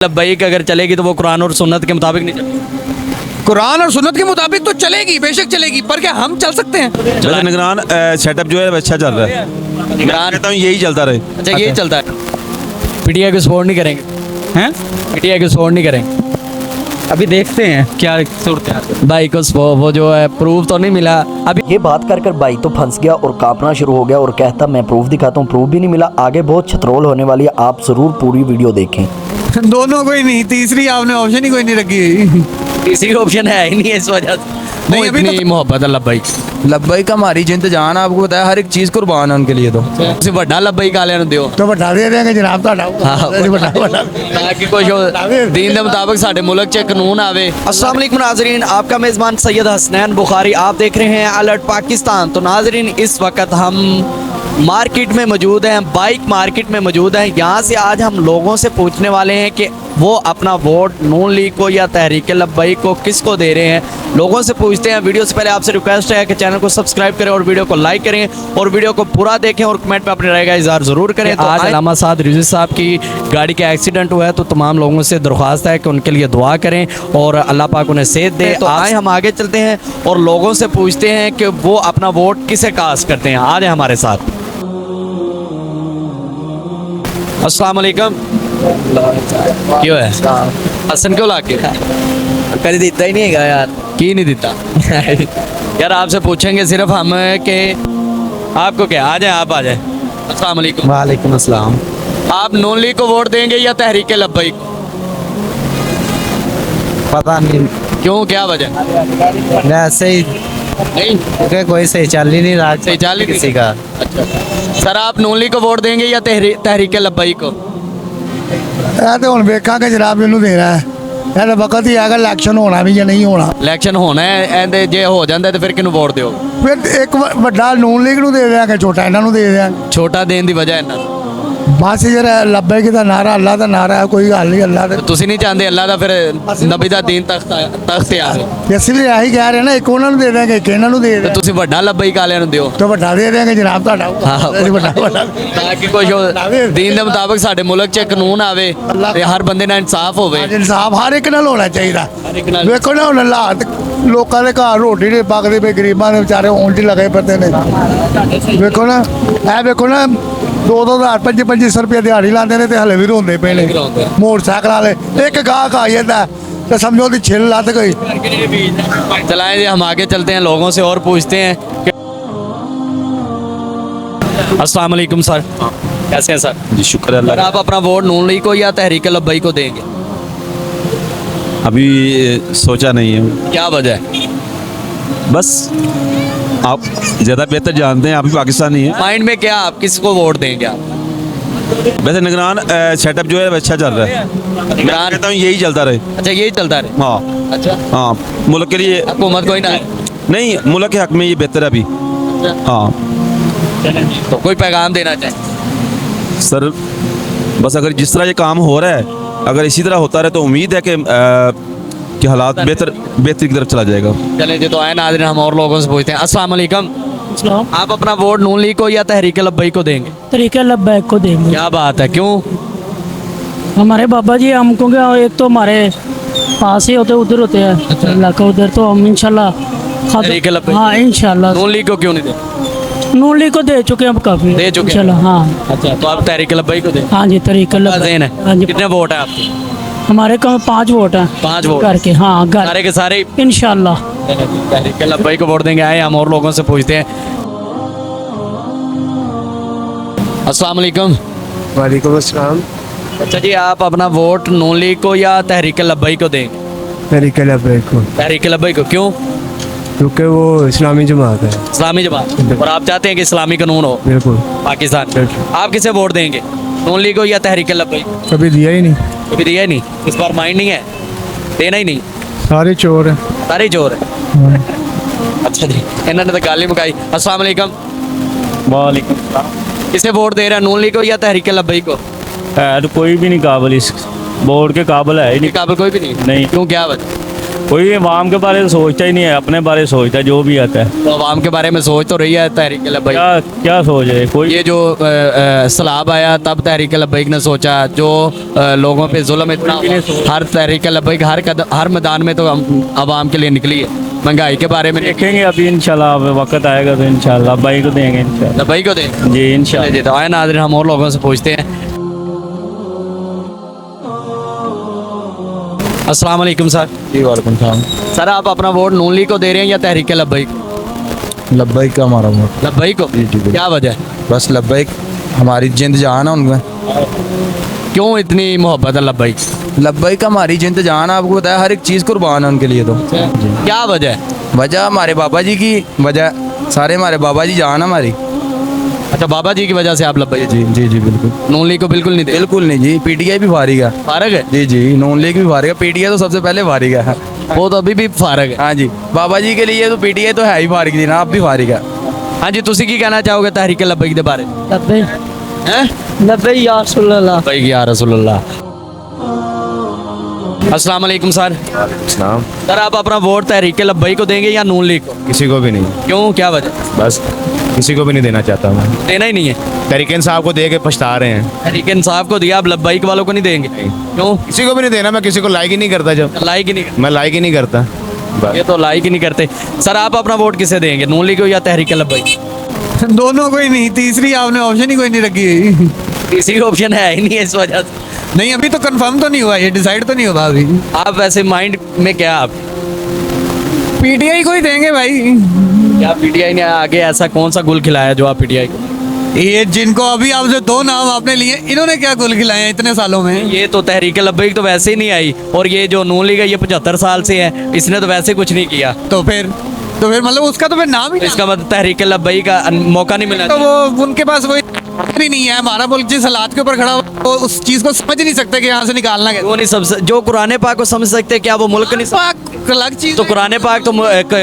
लब्बैक अगर चलेगी तो वो कुरान और सुन्नत के मुताबिक नहीं चलेगी। कुरान और सुन्नत के मुताबिक तो चलेगी, बेशक चलेगी, पर क्या हम चल सकते हैं? वैसे निगरान सेटअप जो है अच्छा चल रहा है। निगरान कहता हूँ यही चलता रहे। अच्छा यही चलता है। पीटीआई को सपोर्ट नहीं करेंगे हैं? पीटीआई को सपोर्ट नहीं करेंगे अभी देखते हैं क्या सूरत है। भाई को वो जो है प्रूफ तो नहीं मिला अभी। ये बात कर भाई तो फंस गया और कांपना शुरू हो गया और कहता मैं प्रूफ दिखाता हूँ, प्रूफ भी नहीं मिला। आगे बहुत छतरोल होने वाली है, आप जरूर पूरी वीडियो देखें। दोनों कोई नहीं, तीसरी आपने ऑप्शन ही कोई नहीं रखी। तीसरी ऑप्शन है ही नहीं इस वजह से। नहीं, अभी इतनी तो- मोहब्बत है लब्बैक। लब्बैक हमारी जिंद जान, आपको बताया हर एक चीज कुर्बान है उनके लिए। तो ਤੁਸੀਂ ਵੱਡਾ लब्बैक वाले ਨੂੰ ਦਿਓ तो बढ़ा दे देंगे जनाब, ताकि कुछ दीन के मुताबिक साडे मुल्क च कानून आवे। अस्सलाम वालेकुम नाजरीन, आपका मेज़बान सैयद हसनैन बुखारी, आप देख रहे हैं अलर्ट पाकिस्तान। तो नाजरीन इस वक्त हम मार्केट में मौजूद हैं, बाइक मार्केट में मौजूद हैं। यहाँ से आज हम लोगों से पूछने वाले हैं कि वो अपना वोट नून लीग को या तहरीक लब्बैक को किसको दे रहे हैं। लोगों से पूछते हैं। वीडियो से पहले आपसे रिक्वेस्ट है कि चैनल को सब्सक्राइब करें और वीडियो को लाइक करें और वीडियो को पूरा देखें और कमेंट में अपने राय का इजहार ज़रूर करें। तो आज अलामा साद रिजवी साहब की गाड़ी का एक्सीडेंट हुआ है, तो तमाम लोगों से दरख्वास्त है कि उनके लिए दुआ करें और अल्लाह पाक उन्हें सेहत दे। तो आए हम आगे चलते हैं और लोगों से पूछते हैं कि वो अपना वोट किसे कास्ट करते हैं। आ जाए हमारे साथ। अस्सलाम वालेकुम। क्यों है हसन क्यों लाके कभी देता ही नहीं है यार। की नहीं देता यार आपसे पूछेंगे सिर्फ हम कि आपको क्या। आ जाए आप आ जाए। अस्सलाम वालेकुम। वालेकुम अस्सलाम। आप नून लीग को वोट देंगे या तहरीक लब्बैक को? पता नहीं, क्यों क्या वजह? वैसे ही नहीं क्योंकि कोई सही चल ही नहीं रहा, सही चल ही नहीं किसी का। अच्छा सर आप नून लीग को वोट देंगे या तहरीक लब्बैक को? ਇਹ ਤੇ ਹੁਣ ਵੇਖਾਂਗੇ ਜਨਾਬ ਇਹਨੂੰ ਦੇਣਾ ਹੈ। ਇਹਦਾ ਵਕਤ ਹੀ ਆਗਾ ਇਲੈਕਸ਼ਨ ਹੋਣਾ ਵੀ ਜਾਂ ਨਹੀਂ ਹੋਣਾ। ਇਲੈਕਸ਼ਨ ਹੋਣਾ ਹੈ ਇਹਦੇ ਜੇ ਹੋ ਜਾਂਦਾ ਤਾਂ ਫਿਰ ਕਿਹਨੂੰ ਵੋਟ ਦਿਓ? ਫਿਰ ਇੱਕ ਵੱਡਾ ਨੂਨ ਲੀਗ ਨੂੰ ਦੇ ਦਿਆਂਗੇ, ਛੋਟਾ ਇਹਨਾਂ ਨੂੰ ਦੇ ਦਿਆਂਗੇ। ਛੋਟਾ ਦੇਣ ਦੀ ਵਜ੍ਹਾ ਇਹਨਾਂ ਬਸ ਜਿਹੜਾ ਲੱਬੈਕ ਦਾ ਨਾਰਾ, ਅੱਲਾ ਦਾ ਨਾਰਾ ਹੈ, ਕੋਈ ਗੱਲ ਨਹੀਂ। ਅੱਲਾ ਦੇ ਤੁਸੀਂ ਨਹੀਂ ਚਾਹੁੰਦੇ ਅੱਲਾ ਦਾ ਫਿਰ ਨਬੀ ਦਾ ਦੀਨ ਤਖਤ ਤੇ ਆ ਜਾਏ। ਇਸ ਲਈ ਆਹੀ ਕਹਿ ਰਹੇ ਨਾ, ਇੱਕ ਉਹਨਾਂ ਨੂੰ ਦੇ ਦਿਆਂਗੇ, ਇੱਕ ਇਹਨਾਂ ਨੂੰ ਦੇ ਤੇ ਦਿਆਂਗੇ। ਤੁਸੀਂ ਵੱਡਾ ਲਬੈਕ ਵਾਲਿਆਂ ਨੂੰ ਦਿਓ ਤਾਂ ਵੱਡਾ ਦੇ ਦਿਆਂਗੇ ਜਨਾਬ ਤੁਹਾਡਾ। ਵੱਡਾ ਤਾਂ ਕਿ ਕੁਝ ਦੀਨ ਦੇ ਮੁਤਾਬਕ ਸਾਡੇ ਮੁਲਕ 'ਚ ਕਾਨੂੰਨ ਆਵੇ ਤੇ ਹਰ ਬੰਦੇ ਨਾਲ ਇਨਸਾਫ ਹੋਵੇ। ਇਨਸਾਫ ਹਰ ਇੱਕ ਨਾਲ ਹੋਣਾ ਚਾਹੀਦਾ। ਹਰ ਇੱਕ ਨਾਲ ਵੇਖੋ ਨਾ ਹੁਣ ਹਾਲਾਤ, ਲੋਕਾਂ ਦੇ ਘਰ ਰੋਟੀ ਨਹੀਂ ਪੱਕਦੇ ਪਏ, ਗਰੀਬਾਂ ਦੇ ਵਿਚਾਰੇ ਉਂਝ ਹੀ ਲਗੇ ਫਿਰਦੇ ਨੇ। ਵੇਖੋ ਨਾ, ਇਹ ਵੇਖੋ ਨਾ 2-2 ਹਜ਼ਾਰ 500 ਰੁਪਏ ਦਿਹਾੜੀ ਲਾਉਂਦੇ ਨੇ ਤੇ ਹਲੇ ਵੀ ਰੋਂਦੇ ਪਏ ਨੇ। ਮੋਟਰਸਾਈਕਲ ਵਾਲੇ ਇੱਕ ਗਾਹਕ ਆ ਜਾਂਦਾ तो समझो कि छिल लग गई। चलाएं जी हम आगे चलते हैं, लोगों से और पूछते हैं। अस्सलाम वालेकुम सर, कैसे हैं सर? जी शुक्र है सर अल्लाह आप अपना वोट नून लीग को या तहरीक लब्बैक को देंगे? का। अभी सोचा नहीं है, क्या वजह है? बस आप ज़्यादा बेहतर जानते हैं, आप भी पाकिस्तानी हैं। माइंड में क्या आप किसको वोट देंगे आप? वैसे निगरान सेटअप जो है अच्छा चल रहा है। निगरान कहता हूँ यही चलता रहे। अच्छा यही चलता रहे। हाँ अच्छा हाँ, मुल्क के लिए हुकूमत कोई ना है। नहीं, मुल्क के हक में ये बेहतर है अभी। हाँ तो कोई पैगाम देना चाहे? सर, बस अगर जिस तरह ये काम हो रहा है, अगर इसी तरह होता रहे तो उम्मीद है कि हालात बेहतरी की तरफ चला जाएगा। चले जी तो आए नाज़रीन, हम और लोगों से पूछते हैं। अस्सलाम वालेकुम। आप अपना वोट नून लीग को या तहरीक लब्बैक को देंगे? तरीके लब्बैक को देंगे। क्या बात है, क्यों? हमारे बाबा जी हम क्योंकि एक तो हमारे पास ही होते, उधर होते हैं इलाका, उधर तो हम इंशाल्लाह तहरीक लब्बैक। हाँ इंशाल्लाह नून लीग को क्यों नहीं दे? नून लीग को दे चुके हैं हम काफी। दे चुके हैं। इंशाल्लाह हाँ। अच्छा तो आप तहरीक लब्बैक को दें? हाँ जी तरीके देन लब्बैक। है। हाँ जी कितने वोट है आपके? हमारे कम 5 वोट हैं। 5 वोट करके हाँ घर सारे के सारे इंशाल्लाह। तहरीक लब्बैक को वोट देंगे। आए हम और लोगों से पूछते हैं। अस्सलाम वालेकुम। वालेकुम अस्सलाम। अच्छा जी आप अपना वोट नून लीग को या तहरीक लब्बैक को देंगे? तरीके लब्बैक को, तहरीक लब्बैक को क्यों? क्योंकि वो इस्लामी जमात है। इस्लामी जमात और आप चाहते हैं कि इस्लामी कानून हो बिल्कुल। पाकिस्तान में। आप किसे वोट देंगे, नून लीग को या तहरीक लब्बैक? कभी दिया ही नहीं। कभी दिया ही नहीं, इस बार माइंड नहीं है, देना ही नहीं, सारे चोर हैं। सारे जोर है। अच्छा जी इन्होंने तो गाली मुकाई। अस्सलाम वालेकुम। वालेकुम। किसे वोट दे रहा है, नून लीग को या तहरीक लब्बैक को? है तो कोई भी नहीं काबिल, इस बोर्ड के काबिल है ही ये नहीं। काबिल कोई भी नहीं। नहीं। क्यों क्या वजह? कोई आवाम के बारे में सोचता ही नहीं है, अपने बारे में सोचता है जो भी आता है। तो आवाम के बारे में सोच तो रही है तहरीक लब्बैक। क्या क्या सोच है कोई? ये जो सैलाब आया तब तहरीक लब्बैक ने सोचा, जो लोगों पे जुल्म इतना हुआ, हर तहरीक लब्बैक हर मैदान में तो आवाम के लिए निकली है। महंगाई के बारे में देखेंगे अभी इंशाल्लाह, अब वक्त आएगा तो इंशाल्लाह भाई को देंगे इंशाल्लाह। लब्बैक को दें जी इंशाल्लाह। जी। तो आए नाज़रीन, हम और लोगों से पूछते हैं। अस्सलाम वालेकुम सर। जी वालेकुम सलाम। सर आप अपना वोट नून लीग को दे रहे हैं या तहरीक लब्बैक? लब्बैक का हमारा वोट। लब्बैक को। बिल्कुल। क्या वजह है? बस लब्बैक हमारी जिंद जान है उनमें। क्यों इतनी मोहब्बत है लब्बैक? लब्बैक हमारी जिंद जान है, आपको बताया हर एक चीज़ कुर्बान है उनके लिए। तो क्या वजह है? वजह हमारे बाबा जी की वजह, सारे हमारे बाबा जी जान है हमारी। अच्छा, बाबा जी की वजह से आप लब्बैक? जी जी जी बिल्कुल। नून लीग को बिल्कुल नहीं दे? बिल्कुल नहीं जी, पीटीआई भी फारिग है। फारग है? जी जी, नॉन लीग भी फारिग है, पीटीआई तो सबसे पहले फारिग है। वो तो अभी भी फारग है। हाँ जी, बाबा जी के लिए तो पीटीआई तो है ही फारिग थी ना, आप भी फारिग है। हाँ जी, तुसी की कहना चाहोगे तहरीक लब्बैक के बारे में? लब्बैक हैं? लब्बैक या रसूल अल्लाह। लब्बैक या रसूल अल्लाह। अस्सलाम वालेकुम सर। इस्लाम सर आप अपना वोट तहरीक लब्बैक को देंगे या नून लीग को? किसी को भी नहीं, क्यों, क्या वजह? बस किसी को भी नहीं देना चाहता मैं। देना ही नहीं है। तहरीक इंसाफ को दे के पछता रहे हैं। तहरीक इंसाफ को दिया, आप लब्बैक वालों को नहीं देंगे? क्यों? किसी को भी नहीं देना, मैं किसी को लाइक ही नहीं करता। जब लाइक ही नहीं करते। मैं लाइक ही नहीं करता बस। ये तो लाइक ही नहीं करते। सर आप अपना वोट किसे देंगे, नून लीग को या तहरीक लब्बैक? दोनों को ही नहीं, तीसरी आपने ऑप्शन ही कोई नहीं रखी। किसी ऑप्शन है ही नहीं है इस वजह से। नहीं, अभी तो कंफर्म तो नहीं हुआ, ये डिसाइड तो नहीं हुआ अभी। आप वैसे माइंड में क्या आप? पीटीआई को ही देंगे भाई। क्या पीटीआई ने आगे ऐसा कौन सा गुल खिलाया जो आप पीटीआई को? ये जिनको अभी आपसे दो नाम आपने लिए, इन्होंने क्या गुल खिलाए हैं इतने सालों में? ये तो तहरीक लब्बैक तो वैसे ही नहीं आई, और ये जो नून लीग है ये 75 साल से है, इसने तो वैसे कुछ नहीं किया। तो फिर मतलब उसका तो फिर नाम ही इसका मतलब तहरीक लब्बैक का मौका नहीं मिला। तो वो उनके पास कोई भी नहीं है। हमारा मुल्क जिस हालात के ऊपर खड़ा हुआ, वो उस चीज को समझ नहीं सकते कि यहाँ से निकालना है। वो नहीं समझ, जो कुरान पाक को समझ सकते, क्या वो मुल्क नहीं समझ? पाक अलग चीज तो है।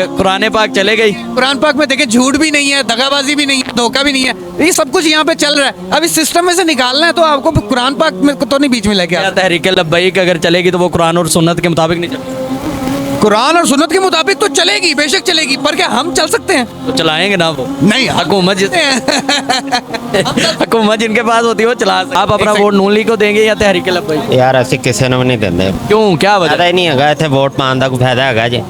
कुरान पाक चले गई। कुरान पाक में देखे झूठ भी नहीं है, दगाबाजी भी नहीं है, धोखा भी नहीं है, ये सब कुछ यहाँ पे चल रहा है। अब इस सिस्टम में से निकालना है तो आपको कुरान पाक में तो नहीं बीच में लेके क्या आ। तहरीक लब्बैक अगर चलेगी तो वो कुरान और सुन्नत के मुताबिक नहीं चलेगी? कुरान और सुन्नत के मुताबिक तो चलेगी, बेशक चलेगी, पर क्या हम चल सकते हैं? तो चलाएंगे ना वो। नहीं, हुकूमत हुकूमत जिनके पास होती है वो चला सकते। आप अपना वोट नून लीग को देंगे या तहरीक लब्बैक? यार ਅਸੀਂ ਕਿਸੇ ਨੂੰ ਵੀ ਨਹੀਂ ਦਿੰਦੇ। क्यों, क्या वजह? ਫਾਇਦਾ ਹੀ ਨਹੀਂ ਹੈਗਾ ਇੱਥੇ ਵੋਟ ਪਾਉਣ ਦਾ, ਕੋਈ ਫਾਇਦਾ ਹੈਗਾ ਜੀ?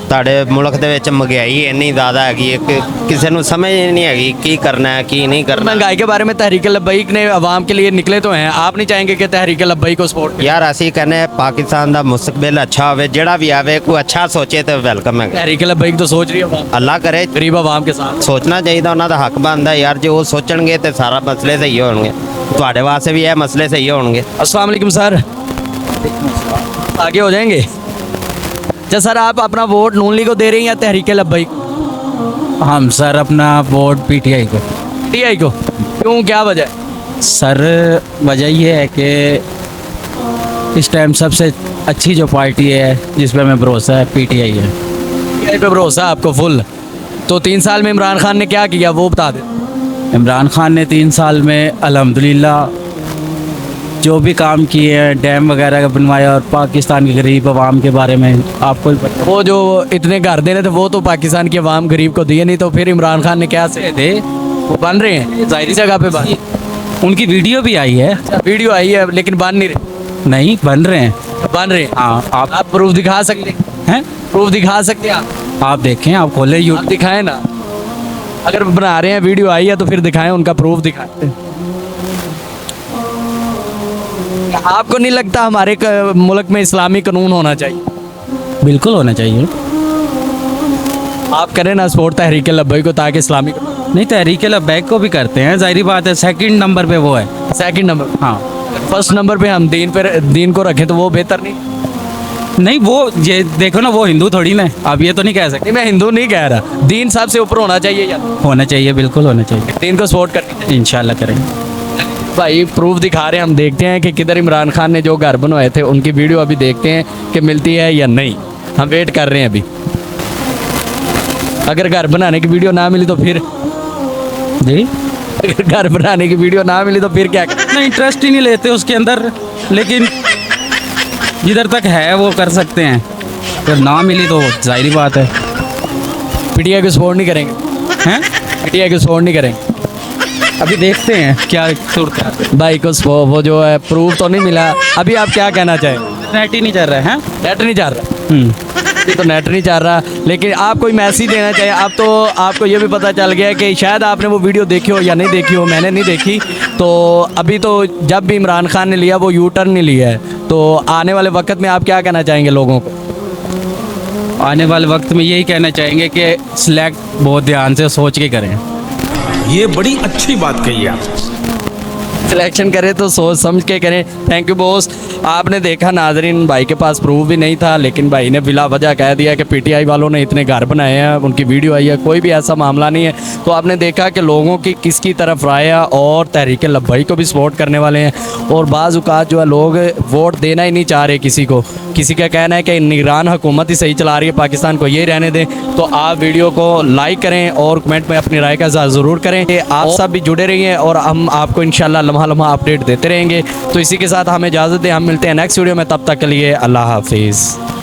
ਤੁਹਾਡੇ ਮੁਲਕ ਦੇ ਵਿੱਚ ਮਹਿੰਗਾਈ ਇੰਨੀ ਜ਼ਿਆਦਾ ਹੈਗੀ ਹੈ ਕਿ ਕਿਸੇ ਨੂੰ ਸਮਝ ਹੀ ਨਹੀਂ ਹੈਗੀ ਕੀ ਕਰਨਾ ਹੈ ਕੀ ਨਹੀਂ ਕਰਨਾ। महंगाई के बारे में तहरीक लब्बैक ने आवाम के लिए निकले तो हैं, आप नहीं चाहेंगे कि तहरीक लब्बैक को सपोर्ट? ਯਾਰ ਅਸੀਂ ਕਹਿੰਦੇ ਹਾਂ ਪਾਕਿਸਤਾਨ ਦਾ ਮੁਸਤਕਬਲ ਅੱਛਾ ਹੋਵੇ, ਜਿਹੜਾ ਵੀ ਆਵੇ ਕੋਈ ਅੱਛਾ ਸੋਚੇ ਤੇ ਵੈਲਕਮ ਹੈ। तहरीक लब्बैक तो सोच रही है आवाम, ਅੱਲਾ ਕਰੇ गरीब आवाम के साथ। ਸੋਚਣਾ ਚਾਹੀਦਾ, ਉਹਨਾਂ ਦਾ ਹੱਕ ਬਣਦਾ ਯਾਰ। ਜੇ ਉਹ ਸੋਚਣਗੇ ਤੇ ਸਾਰਾ ਮਸਲੇ ਸਹੀ ਹੋਣਗੇ, ਤੁਹਾਡੇ ਵਾਸਤੇ ਵੀ ਇਹ ਮਸਲੇ ਸਹੀ ਹੋਣਗੇ। अस्सलाम वालेकुम सर। आगे हो जाएंगे। अच्छा सर आप अपना वोट नून लीग को दे रहे हैं या तहरीक लब्बैक? हम सर अपना वोट पीटीआई को। टीआई को। क्यों, क्या वजह है? सर वजह ये है कि इस टाइम सबसे अच्छी जो पार्टी है जिस पे हमें भरोसा है पीटीआई है। टीआई पे भरोसा है आपको फुल? तो 3 साल में इमरान खान ने क्या किया वो बता दें। इमरान खान ने 3 साल में अल्हम्दुलिल्लाह जो भी काम किए हैं, डैम वगैरह का बनवाया, और पाकिस्तान के गरीब आवाम के बारे में आपको भी पता। वो जो इतने घर देने थे वो तो पाकिस्तान के अवाम गरीब को दिए नहीं, तो फिर इमरान खान ने क्या से दे वो बन रहे हैं जाहिर जगह पे बन। उनकी वीडियो भी आई है। वीडियो आई है लेकिन बन नहीं रहे। नहीं बन रहे हैं। बन रहे हैं। हाँ आप प्रूफ दिखा सकते हैं? प्रूफ दिखा सकते हैं आप देखें, आप खोले आप यूट्यूब। दिखाएं ना, अगर बना रहे हैं वीडियो आई है तो फिर दिखाएं, उनका प्रूफ दिखाएं। आपको नहीं लगता हमारे मुल्क में इस्लामी कानून होना चाहिए? बिल्कुल होना चाहिए। आप करें ना सपोर्ट तहरीक लब्बैक को, ताकि इस्लामी नहीं, तहरीक लब्बैक को भी करते हैं, जाहिर बात है। सेकंड नंबर पे वो है। Second number. हाँ, फर्स्ट नंबर पे हम दीन को रखें तो वो बेहतर नहीं? नहीं वो ये देखो ना, वो हिंदू थोड़ी ना, आप ये तो नहीं कह सकते। नहीं, मैं हिंदू नहीं कह रहा, दीन सबसे ऊपर होना चाहिए यार। होना चाहिए, बिल्कुल होना चाहिए। दीन को सपोर्ट करनी चाहिए। इंशाल्लाह करेंगे। भाई प्रूफ दिखा रहे हैं, हम देखते हैं कि किधर इमरान खान ने जो घर बनवाए थे उनकी वीडियो अभी देखते हैं कि मिलती है या नहीं। हम वेट कर रहे हैं अभी। अगर घर बनाने की वीडियो ना मिली तो फिर जी, अगर घर बनाने की वीडियो ना मिली तो फिर क्या करें? नहीं इंटरेस्ट ही नहीं लेते उसके अंदर, लेकिन जिधर तक है वो कर सकते हैं। अगर ना मिली तो जाहिर बात है। पीटीआई को सपोर्ट नहीं करेंगे हैं पीटीआई को सपोर्ट नहीं करेंगे अभी देखते हैं क्या सूरत है। भाई को वो जो है प्रूफ तो नहीं मिला अभी आप क्या कहना चाहेंगे नेट ही नहीं चल रहा है। नेट नहीं चल रहा ये तो नेट नहीं चल रहा लेकिन आप कोई मैसेज देना चाहिए अब तो आपको ये भी पता चल गया कि शायद आपने वो वीडियो देखी हो या नहीं देखी हो मैंने नहीं देखी तो अभी तो जब भी इमरान खान ने लिया वो यू टर्न नहीं लिया है तो आने वाले वक्त में आप क्या कहना चाहेंगे लोगों को आने वाले वक्त में यही कहना चाहेंगे कि सिलेक्ट बहुत ध्यान से सोच के करें। ये बड़ी अच्छी बात कही आप। सिलेक्शन करें तो सोच समझ के करें। Thank you boss. आपने देखा नाजरीन भाई के पास प्रूफ भी नहीं था लेकिन भाई ने बिला वजह कह दिया कि पीटीआई वालों ने इतने घर बनाए हैं उनकी वीडियो आई है कोई भी ऐसा मामला नहीं है। तो आपने देखा कि लोगों की किसकी तरफ राय है और तहरीक लब्बई को भी सपोर्ट करने वाले हैं और बाज़ औक़ात जो है लोग वोट देना ही नहीं चाह रहे किसी का कहना है कि निगरान हुकूमत ही सही चला रही है पाकिस्तान को ये रहने दें। तो आप वीडियो को लाइक करें और कमेंट में अपनी राय का इज़हार ज़रूर करें कि आप सब भी जुड़े रहिए और हम आपको इंशाल्लाह लम्हा लम्हा अपडेट देते रहेंगे। तो इसी के साथ हमें इजाज़त दें हम मिलते हैं नेक्स्ट वीडियो में तब तक के लिए अल्लाह हाफिज़।